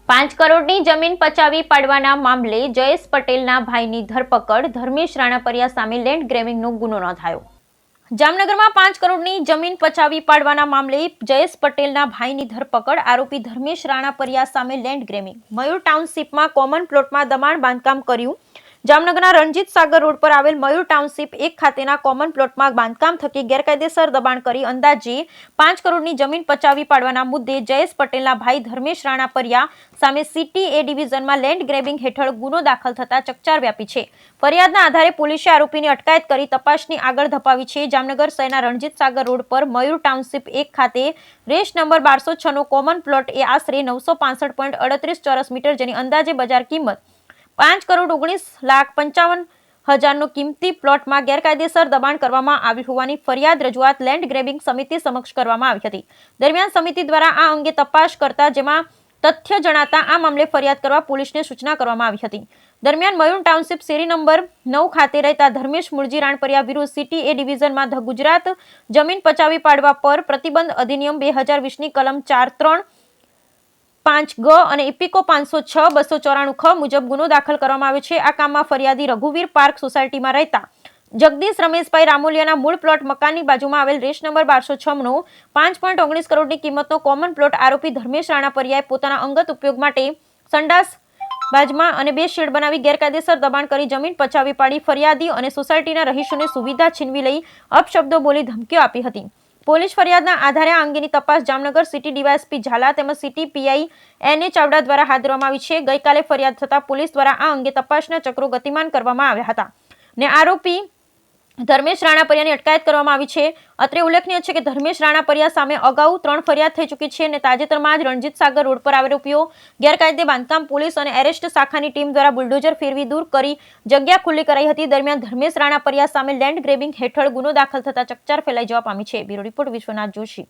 5 કરોડની જમીન પચાવી પાડવાના મામલે જયેશ પટેલના ભાઈની ધરપકડ. ધર્મેશ રાણાપરિયા સામે લેન્ડ ગ્રેબિંગનો ગુનો નોંધાયો. જામનગરમાં 5 કરોડની જમીન પચાવી પાડવાના મામલે જયેશ પટેલના ભાઈની ધરપકડ. આરોપી ધર્મેશ રાણાપરિયા સામે લેન્ડ ગ્રેબિંગ. મયુર ટાઉનશીપમાં કોમન પ્લોટમાં દબાણ બાંધકામ કર્યું. જામનગરના રણજીત સાગર રોડ પર આવેલ મયુર ટાઉનશીપ 1 ખાતેના કોમન પ્લોટમાં બાંધકામ થકી ગેરકાયદેસર દબાણ કરી અંદાજે 5 કરોડની જમીન પચાવી પાડવાના મુદ્દે જયેશ પટેલના ભાઈ ધર્મેશ રાણાપરિયા સામે સિટી એ ડિવિઝનમાં લેન્ડ ગ્રેબિંગ હેઠળ ગુનો દાખલ થતા ચકચાર વ્યાપી છે. ફરિયાદના આધારે પોલીસે આરોપીની અટકાયત કરી તપાસની આગળ ધપાવી છે. જામનગર શહેરના રણજીત સાગર રોડ પર મયુર ટાઉનશીપ 1 ખાતે રેશ નંબર 1206 નો કોમન પ્લોટ એ આશરે 965.38 ચોરસ મીટર, જેની અંદાજે બજાર કિંમત 5,19,55,000 નો કિંમતી પ્લોટમાં ગેરકાયદેસર દબાણ કરવામાં આવ્યું હોવાની ફરિયાદ રજૂઆત લેન્ડ ગ્રેબિંગ સમિતિ સમક્ષ કરવામાં આવી હતી. દરમિયાન સમિતિ દ્વારા આ અંગે તપાસ કરતા જેમાં તથ્ય જણાતા આ મામલે ફરિયાદ કરવા પોલીસને સૂચના કરવામાં આવી હતી. દરમિયાન મયુર ટાઉનશીપ શેરી નંબર 9 ખાતે રહેતા ધર્મેશ મુળજી રાણપરિયા વિરુદ્ધ સિટી એ ડિવિઝનમાં ધ ગુજરાત જમીન પચાવી પાડવા પર પ્રતિબંધ અધિનિયમ 2020 ની કલમ 4(3) 5 ગ અને ઇપિકો 506/294 ખ મુજબ ગુનો દાખલ કરવામાં આવ્યો છે. આ કામમાં ફરિયાદી રઘુવીર પાર્ક સોસાયટીમાં રહેતા જગદીશ રમેશભાઈ રામોલિયાના મૂળ પ્લોટ મકાનની બાજુમાં આવેલ રેશ નંબર 1206 નો 5.19 કરોડની કિંમતનો કોમન પ્લોટ આરોપી ધર્મેશ રાણાપરિયાએ પોતાના અંગત ઉપયોગ માટે સંડાસ, બાજમાં અને 2 શેડ બનાવી ગેરકાયદેસર દબાણ કરી જમીન પચાવી પાડી ફરિયાદી અને સોસાયટીના રહીશોને સુવિધા છીનવી લઈ અપશબ્દો બોલી ધમકીઓ આપી હતી. પોલીસ ફરિયાદના આધારે આ અંગેની તપાસ જામનગર સિટી ડીવાયએસપી ઝાલા તેમજ સિટી પીઆઈ એન.એ. ચાવડા દ્વારા હાથ ધરવામાં આવી છે. ગઈકાલે ફરિયાદ થતા પોલીસ દ્વારા આ અંગે તપાસના ચક્રો ગતિમાન કરવામાં આવ્યા હતા ને આરોપી ધર્મેશ રાણાપરિયાની અટકાયત કરવામાં આવી છે. અત્રે ઉલ્લેખનીય છે કે ધર્મેશ રાણાપરિયા સામે અગાઉ 3 ફરિયાદ થઈ ચૂકી છે અને તાજેતરમાં જ રણજીત સાગર રોડ પર આરોપીઓ ગેરકાયદે બાંધકામ પોલીસ અને એરેસ્ટ શાખાની ટીમ દ્વારા બુલડોઝર ફેરવી દૂર કરી જગ્યા ખુલ્લી કરાઈ હતી. દરમિયાન ધર્મેશ રાણાપરિયા સામે લેન્ડ ગ્રેબિંગ હેઠળ ગુનો દાખલ થતા ચકચાર ફેલાઈ જવા પામી છે. Bureau report Vishwanath Joshi.